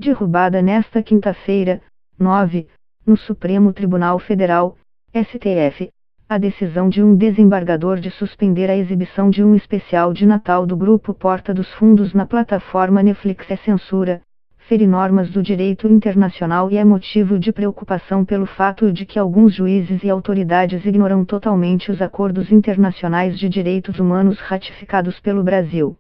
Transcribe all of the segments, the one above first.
derrubada nesta quinta-feira, 9, no Supremo Tribunal Federal, STF, a decisão de um desembargador de suspender a exibição de um especial de Natal do grupo Porta dos Fundos na plataforma Netflix é censura, fere normas do direito internacional e é motivo de preocupação pelo fato de que alguns juízes e autoridades ignoram totalmente os acordos internacionais de direitos humanos ratificados pelo Brasil.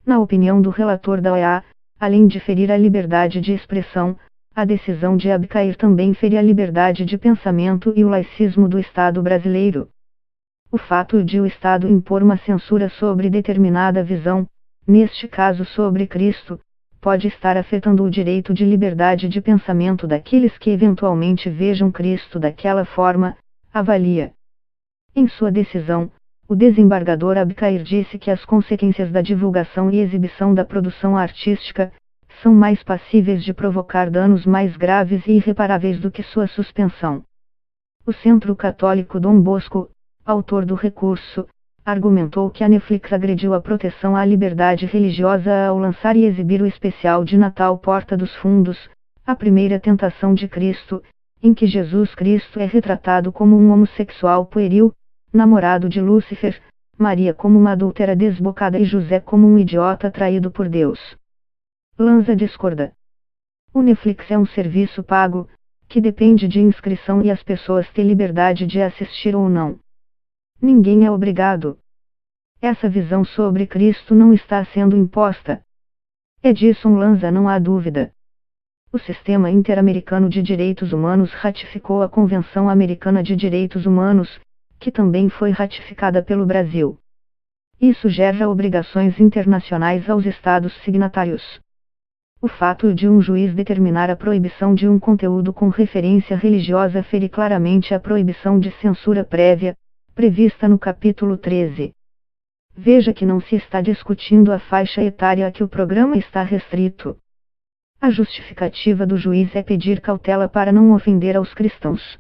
Na opinião do relator da OEA, além de ferir a liberdade de expressão, a decisão de abcair também fere a liberdade de pensamento e o laicismo do Estado brasileiro. O fato de o Estado impor uma censura sobre determinada visão, neste caso sobre Cristo, pode estar afetando o direito de liberdade de pensamento daqueles que eventualmente vejam Cristo daquela forma, avalia. Em sua decisão, o desembargador Abcair disse que as consequências da divulgação e exibição da produção artística são mais passíveis de provocar danos mais graves e irreparáveis do que sua suspensão. O Centro Católico Dom Bosco, autor do recurso, argumentou que a Netflix agrediu a proteção à liberdade religiosa ao lançar e exibir o especial de Natal Porta dos Fundos, a primeira tentação de Cristo, em que Jesus Cristo é retratado como um homossexual pueril, namorado de Lúcifer, Maria como uma adúltera desbocada e José como um idiota traído por Deus. Lanza discorda. O Netflix é um serviço pago, que depende de inscrição e as pessoas têm liberdade de assistir ou não. Ninguém é obrigado. Essa visão sobre Cristo não está sendo imposta. Edson Lanza não há dúvida. O Sistema Interamericano de Direitos Humanos ratificou a Convenção Americana de Direitos Humanos, que também foi ratificada pelo Brasil. Isso gera obrigações internacionais aos Estados signatários. O fato de um juiz determinar a proibição de um conteúdo com referência religiosa fere claramente a proibição de censura prévia, prevista no capítulo 13. Veja que não se está discutindo a faixa etária a que o programa está restrito. A justificativa do juiz é pedir cautela para não ofender aos cristãos.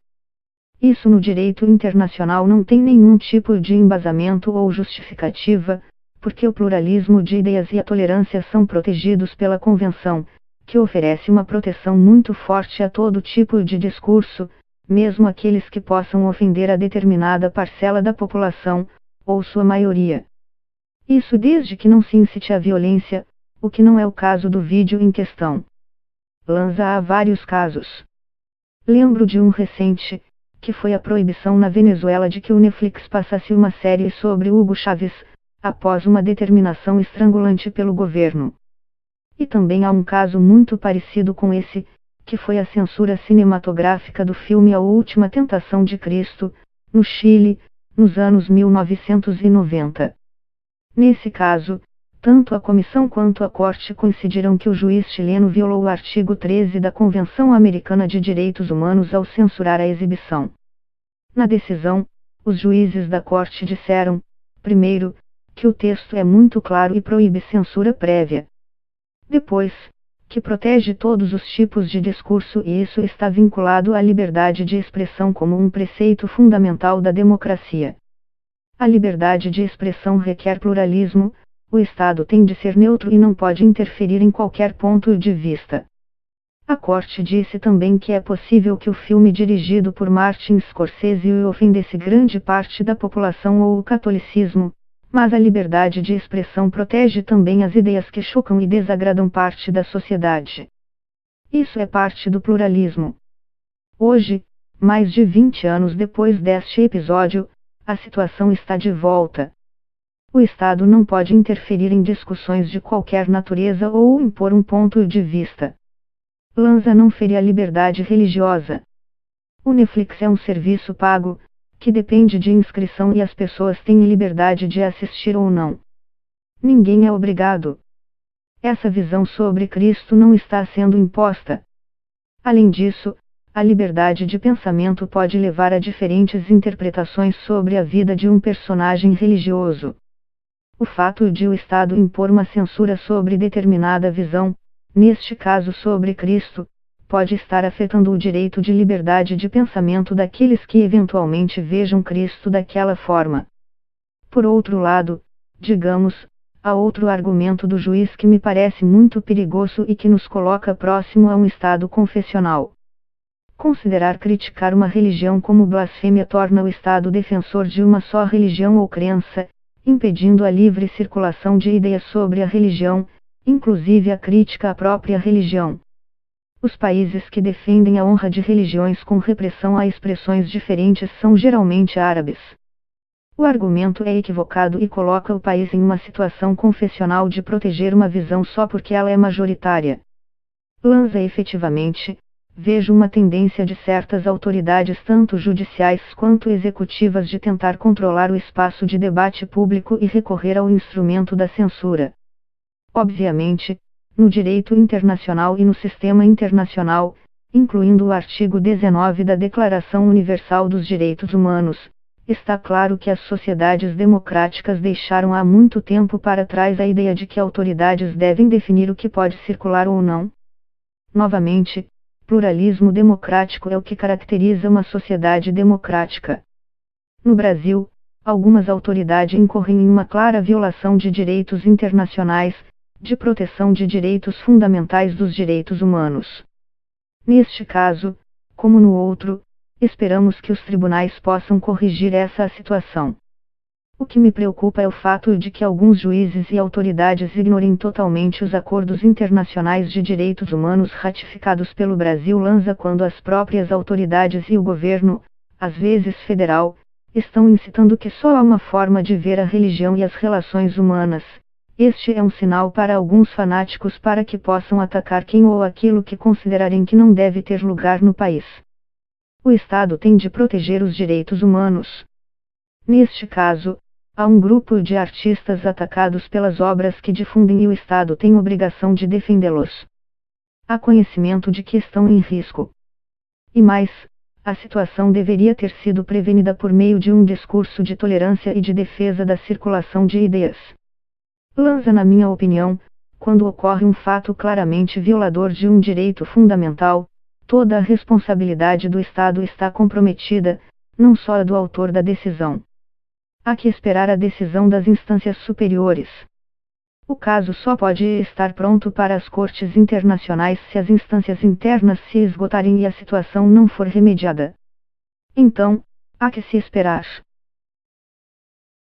Isso no direito internacional não tem nenhum tipo de embasamento ou justificativa, porque o pluralismo de ideias e a tolerância são protegidos pela Convenção, que oferece uma proteção muito forte a todo tipo de discurso, mesmo aqueles que possam ofender a determinada parcela da população, ou sua maioria. Isso desde que não se incite à violência, o que não é o caso do vídeo em questão. Lanza há vários casos. Lembro de um recente, que foi a proibição na Venezuela de que o Netflix passasse uma série sobre Hugo Chávez, após uma determinação estrangulante pelo governo. E também há um caso muito parecido com esse, que foi a censura cinematográfica do filme A Última Tentação de Cristo, no Chile, nos anos 1990. Nesse caso, tanto a comissão quanto a corte coincidiram que o juiz chileno violou o artigo 13 da Convenção Americana de Direitos Humanos ao censurar a exibição. Na decisão, os juízes da corte disseram, primeiro, que o texto é muito claro e proíbe censura prévia. Depois, que protege todos os tipos de discurso e isso está vinculado à liberdade de expressão como um preceito fundamental da democracia. A liberdade de expressão requer pluralismo, o Estado tem de ser neutro e não pode interferir em qualquer ponto de vista. A Corte disse também que é possível que o filme dirigido por Martin Scorsese ofendesse grande parte da população ou o catolicismo, mas a liberdade de expressão protege também as ideias que chocam e desagradam parte da sociedade. Isso é parte do pluralismo. Hoje, mais de 20 anos depois deste episódio, a situação está de volta. O Estado não pode interferir em discussões de qualquer natureza ou impor um ponto de vista. Lanza não fere a liberdade religiosa. O Netflix é um serviço pago, que depende de inscrição e as pessoas têm liberdade de assistir ou não. Ninguém é obrigado. Essa visão sobre Cristo não está sendo imposta. Além disso, a liberdade de pensamento pode levar a diferentes interpretações sobre a vida de um personagem religioso. O fato de o Estado impor uma censura sobre determinada visão, neste caso sobre Cristo, pode estar afetando o direito de liberdade de pensamento daqueles que eventualmente vejam Cristo daquela forma. Por outro lado, digamos, Há outro argumento do juiz que me parece muito perigoso e que nos coloca próximo a um estado confessional. Considerar criticar uma religião como blasfêmia torna o Estado defensor de uma só religião ou crença, impedindo a livre circulação de ideias sobre a religião, inclusive a crítica à própria religião. Os países que defendem a honra de religiões com repressão a expressões diferentes são geralmente árabes. O argumento é equivocado e coloca o país em uma situação confessional de proteger uma visão só porque ela é majoritária. Lanza efetivamente. Vejo uma tendência de certas autoridades tanto judiciais quanto executivas de tentar controlar o espaço de debate público e recorrer ao instrumento da censura. Obviamente, no direito internacional e no sistema internacional, incluindo o artigo 19 da Declaração Universal dos Direitos Humanos, está claro que as sociedades democráticas deixaram há muito tempo para trás a ideia de que autoridades devem definir o que pode circular ou não. Novamente, pluralismo democrático é o que caracteriza uma sociedade democrática. No Brasil, algumas autoridades incorrem em uma clara violação de direitos internacionais, de proteção de direitos fundamentais dos direitos humanos. Neste caso, como no outro, esperamos que os tribunais possam corrigir essa situação. O que me preocupa é o fato de que alguns juízes e autoridades ignorem totalmente os acordos internacionais de direitos humanos ratificados pelo Brasil. Lanza quando as próprias autoridades e o governo, às vezes federal, estão incitando que só há uma forma de ver a religião e as relações humanas. Este é um sinal para alguns fanáticos para que possam atacar quem ou aquilo que considerarem que não deve ter lugar no país. O Estado tem de proteger os direitos humanos. Neste caso, há um grupo de artistas atacados pelas obras que difundem e o Estado tem obrigação de defendê-los. Há conhecimento de que estão em risco. E mais, a situação deveria ter sido prevenida por meio de um discurso de tolerância e de defesa da circulação de ideias. Lanza, na minha opinião, quando ocorre um fato claramente violador de um direito fundamental, toda a responsabilidade do Estado está comprometida, não só a do autor da decisão. Há que esperar a decisão das instâncias superiores. O caso só pode estar pronto para as cortes internacionais se as instâncias internas se esgotarem e a situação não for remediada. Então, há que se esperar.